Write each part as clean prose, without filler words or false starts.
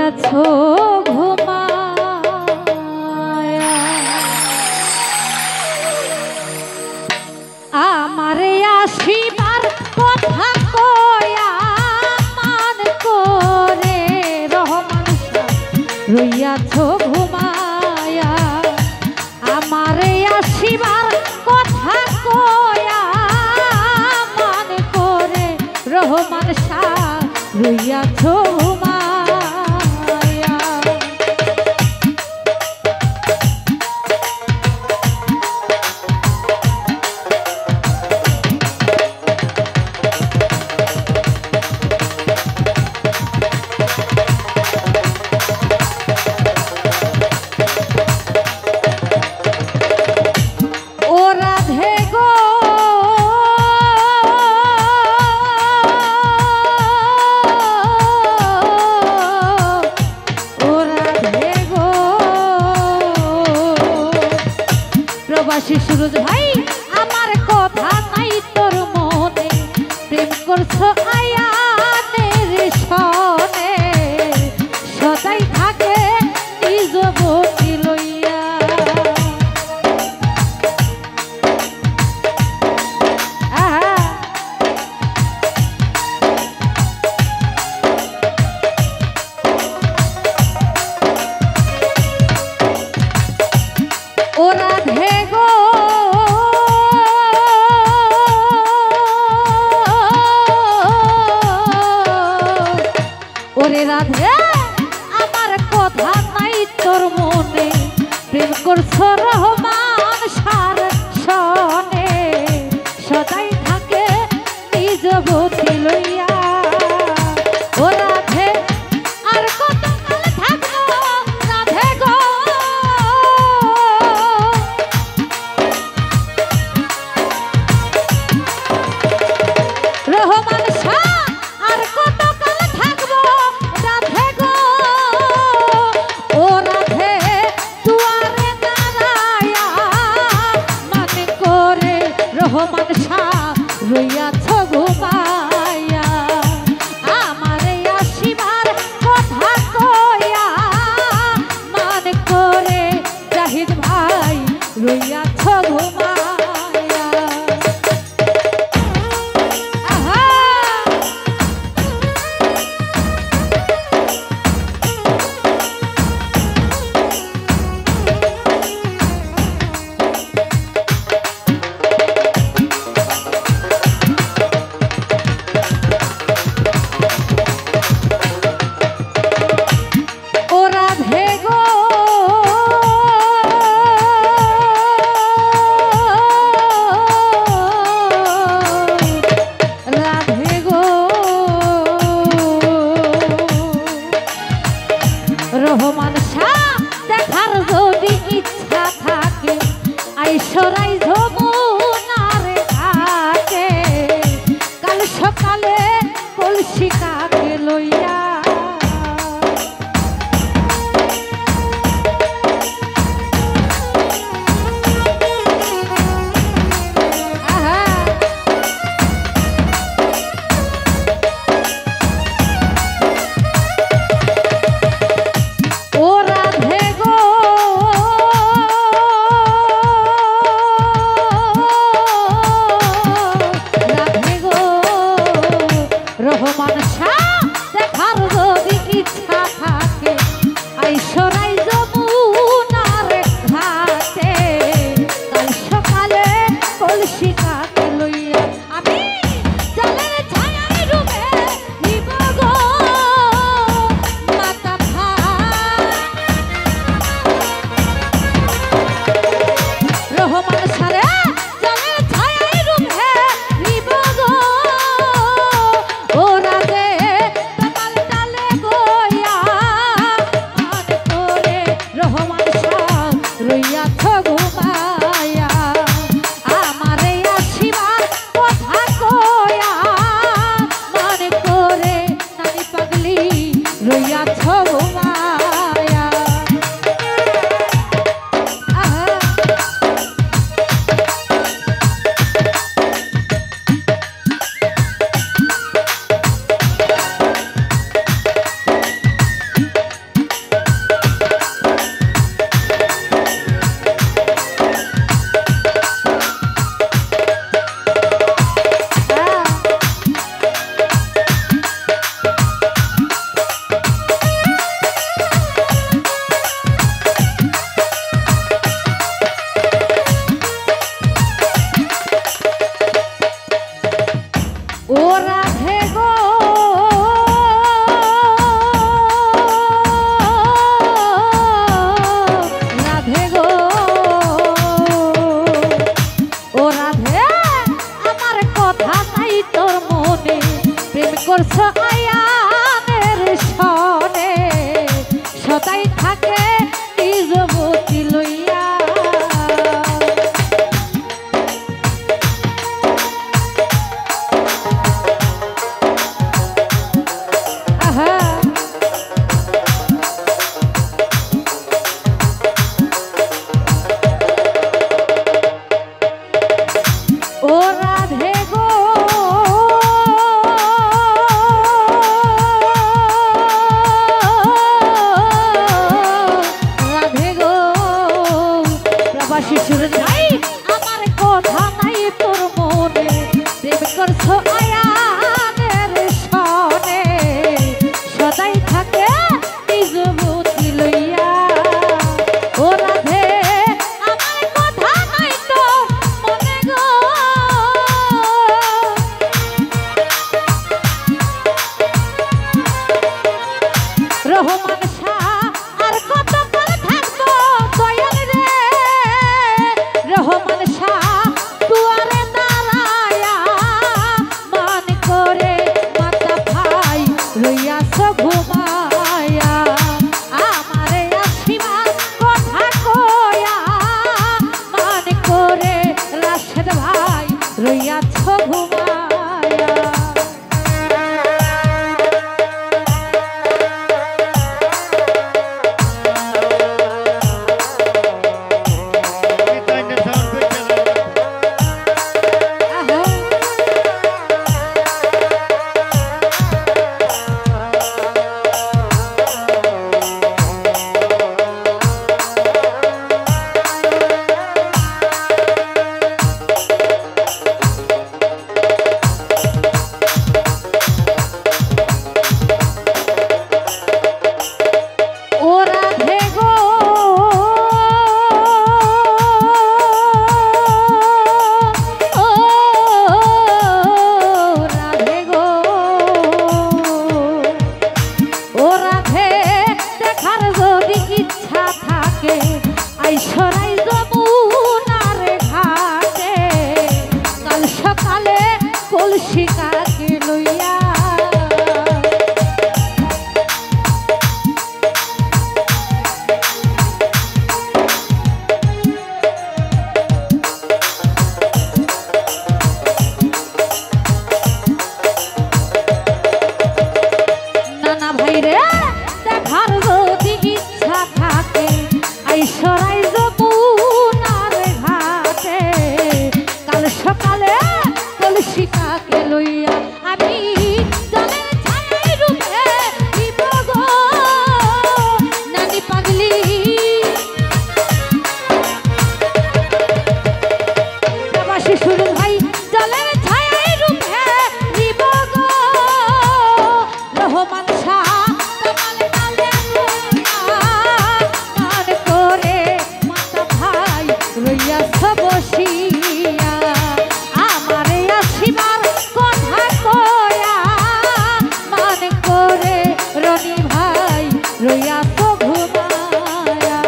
রইয়াছো ঘুমায়া আমারে আসিবার কথা কয়া মান করে রহমান রইয়াছো ঘুমায়া আমারে আসিবার কথা কয়া মান করে রহমান শাহ রইয়াছো ঘুমায়া ও রাধে গো প্রবাসী সুরজ ভাই আমার কথা নাই তোর মনে প্রেম করছো আয়ানের সনে সদাই থাকে নিজ বটি লইয়া ও রাধে গো ওরে রাধে আমার কথা নাই তোর মনে প্রেম করছো রহমান সার সনে সদাই থাকে নিজ বতি লইয়া ও রাধে আর কত কাল থাকবো রাধে গো রহমান শাহ আর কত কাল থাকবো রাধে গো ও রাধে দুয়ারে দাঁড়ায়া মানে করে রহমান শাহ রইয়াছো ঘুমায়া আমারে আসিবার কথা কয়া মানে করে জাহিদ ভাই রইয়াছো ঘুমায়া রহমান শাহ দেখার যদি ইচ্ছা থাকে আইসরাই যমুনার ঘাটে কাল সকালে কলসি কাকে লইয়া রহমান শাহ ও রাধে গো রাধে গো ও রাধে আমার কথা নাই তোর মনে প্রেম করছো আয়ানের সনে সদাই থাকে নিজবতী লইয়া ও রাধে গো রাধে গো প্রবাসী সুরে নাই আমার কথা নাই তোর মনে প্রেম করছো আয়ানের সনে সদাই থাকে নিজবতী লইয়া ও রাধে আমার কথা নাই তো মনে গো রহমান শাহ আর কত কাল থাকবো দয়াল রে রহমান শাহ দুয়ারে দাঁড়ায়া মান করে মাতা ভাই রইয়াছ ঘুমায়া আমারে আসিবার কথা কয়া মান করে রাশেদ ভাই রইয়াছ ঘুমায়া ও রাধে গো ও রাধে গো ও রাধে দেখার যদি ইচ্ছা থাকে আইসরাই যমুনার ঘাটে কাল সকালে কলসি কাকে লইয়া নানা ভাই রে দেখার যদি ইচ্ছা থাকে আইসরাই যমুনার ঘাটে কাল সকালে কলসি কাকে লইয়া আমি জলের ছায়ায় রূপে দিব গো নানি পাগলি প্রবাসী সুরে ভাই জলের ছায়ায় রূপে দিব গো রহমান শাহ কামাল কালে মান করে মাতা ভাই রইয়াছ বসিয়া আমারে আসিবার কথা কয়া মান করে রনি ভাই রইয়াছ ঘুমায়া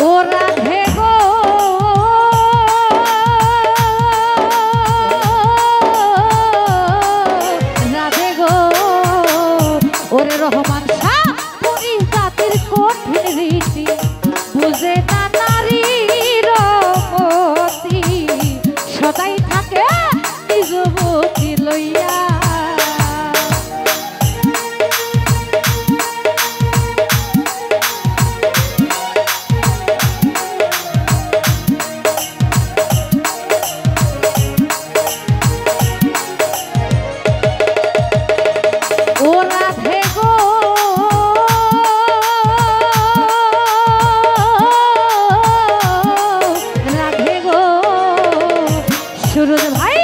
ও রাধে গো রাধে গো ওরে রহমান শাহ পুরি জাতির কঠিন রীতি বুঝে না নারীর মতি সদাই থাকে নিজবতী লইয়া ও রাধে গো সুরজ ভাই